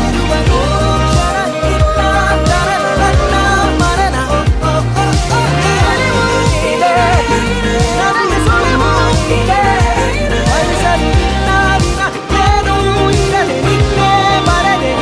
S1: ಇರುವ 100 ಕ್ಷಣ ನಿನ್ನ ತರನ ನನ್ನ ಮರಣ. ಅರಿವು ನೀನೆ, ನನಗೆ ಸುಳಿವು ನೀನೆ, ಭರಿಸಲು ನಿನ್ನ ವಿನ ಏನೂ ಇರದೆ ನಿನ್ನೆ ಬರದೆ.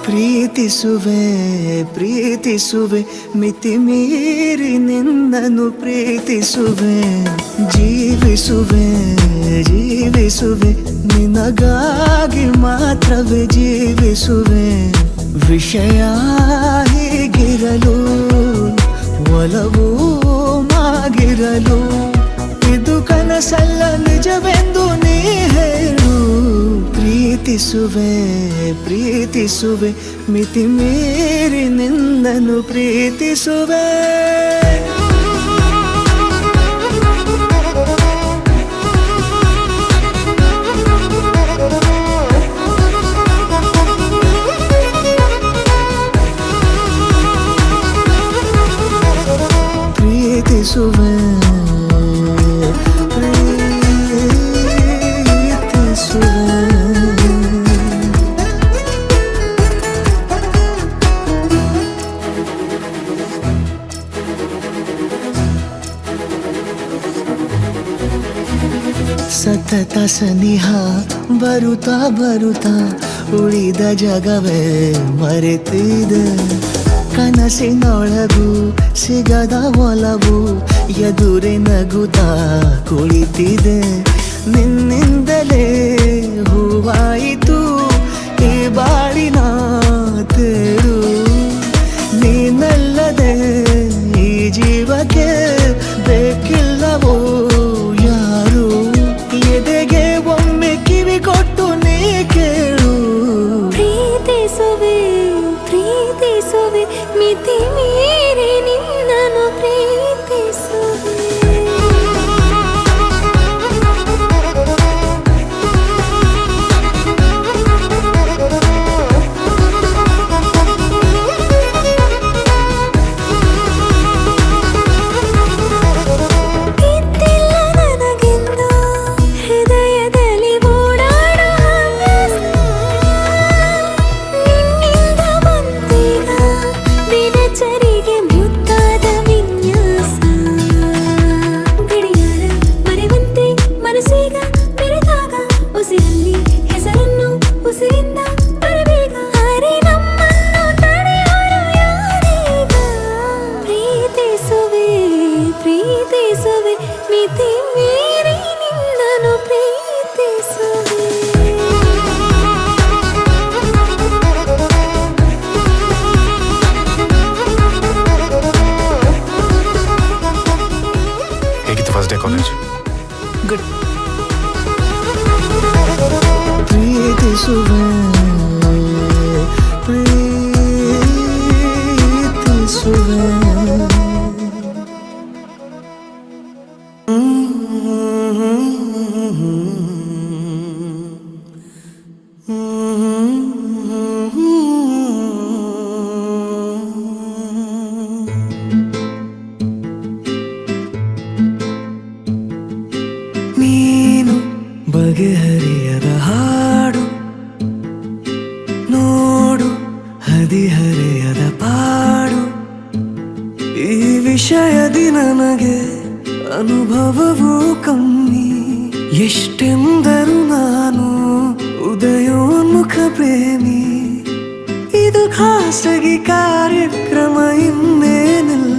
S1: ಪ್ರೀತಿಸುವೆ ಪ್ರೀತಿಸುವೆ ಮಿತಿ ಮೀರಿ ನಿನ್ನನ್ನು ಪ್ರೀತಿಸುವೆ. ಜೀವಿಸುವೆ ಜೀವಿಸುವೆ ನಿನಗಾಗಿ ಮಾತ್ರವೇ ಜೀವಿಸುವೆ. ವಿಷಯ ಹೀಗಿರಲು ಒಲವು ಮಾಗಿರಲು ಇದು ಕನಸಲ್ಲ ನಿಜವೆಂದು ನೀ ಹೇಳು. ಪ್ರೀತಿಸುವೆ ಪ್ರೀತಿಸುವೆ ಮಿತಿ ಮೀರಿ ನಿನ್ನನ್ನು ಪ್ರೀತಿಸುವೆ. ಸತತ ಸನಿಹ ಬರುತ್ತಾ ಬರುತ್ತಾ ಉಳಿದ ಜಗವೇ ಮರೆತಿದೆ. ಕನಸಿನೊಳಗೂ ಸಿಗದ ಒಲವು ಎದುರೆ ನಗುತ್ತಾ ಕುಳಿತಿದೆ. ನಿನ್ನಿಂದಲೇ ಹೂವಾಯಿತು ಈ ಬಾಳಿನ ತೇರು. ನೀನಲ್ಲದೆ ಈ ಜೀವಕ್ಕೆ ಬೇಕಿಲ್ಲವೋ ಯಾರು. ಎದೆಗೆ ಒಮ್ಮೆ ಕಿವಿ ಕೊಟ್ಟು ನೀ ಕೇಳು.
S3: ಪ್ರೀತಿಸುವೆ ಪ್ರೀತಿಸುವೆ ಮಿತಿ ಮೀರಿ ನಿನ್ನನ್ನು ಪ್ರೀತಿಸುವೆ. ಪ್ರೀತಿಸುವೆ ಮಿತಿ ಮೀರಿ ನಿನ್ನನ್ನು ಪ್ರೀತಿಸುವೆ.
S8: ಹೇಗಿತ್ತು ಫಸ್ಟ್ ಡೇ ಕಾಲೇಜ್?
S1: ಗುಡ್. ಪ್ರೀತಿಸುವೆ ಪ್ರೀತಿಸುವೆ. ನೀನು ಬಗೆಹರಿಯದ ಹಾಡು ನೋಡು ಹದಿಹರೆಯದ ಪಾಡು. ಈ ವಿಷಯದಿ ನನಗೆ ಅನುಭವವೂ ಕಮ್ಮಿ. ಎಷ್ಟೆಂದರೂ ನಾನು ಉದಯೋನ್ಮುಖ ಪ್ರೇಮಿ. ಇದು ಖಾಸಗಿ ಕಾರ್ಯಕ್ರಮ ಇನ್ನೇನಿಲ್ಲ.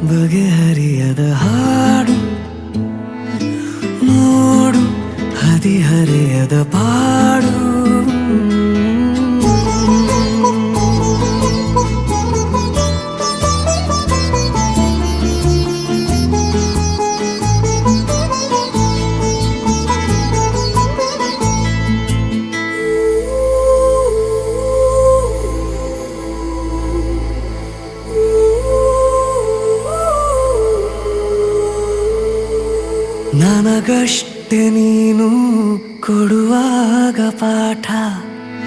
S1: ಬಗೆಹರಿಯದ ಹಾಡು ನೋಡು ಹದಿಹರೆಯದ ಪಾಡು. ನನಗಷ್ಟೆ ನೀನು ಕೊಡುವಾಗ ಪಾಠ.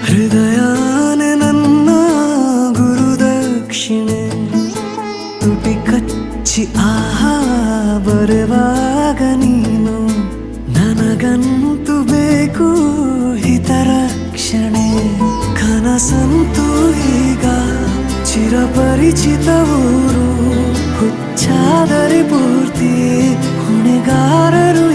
S1: ಹೃದಯನೇ ನನ್ನ ಗುರುದಕ್ಷಿಣೆ. ತುಟಿ ಕಚ್ಚಿ ಆಹಾ ಬರುವಾಗ ನೀನು. ನನಗಂತೂ ಬೇಕು ಹಿತರಕ್ಷಣೆ. ಕನಸಂತೂ ಈಗ ಚಿರಪರಿಚಿತ ಊರು. ಹುಚ್ಚಾದರೆ ಪೂರ್ತಿ ಹೊಣೆಗಾರರು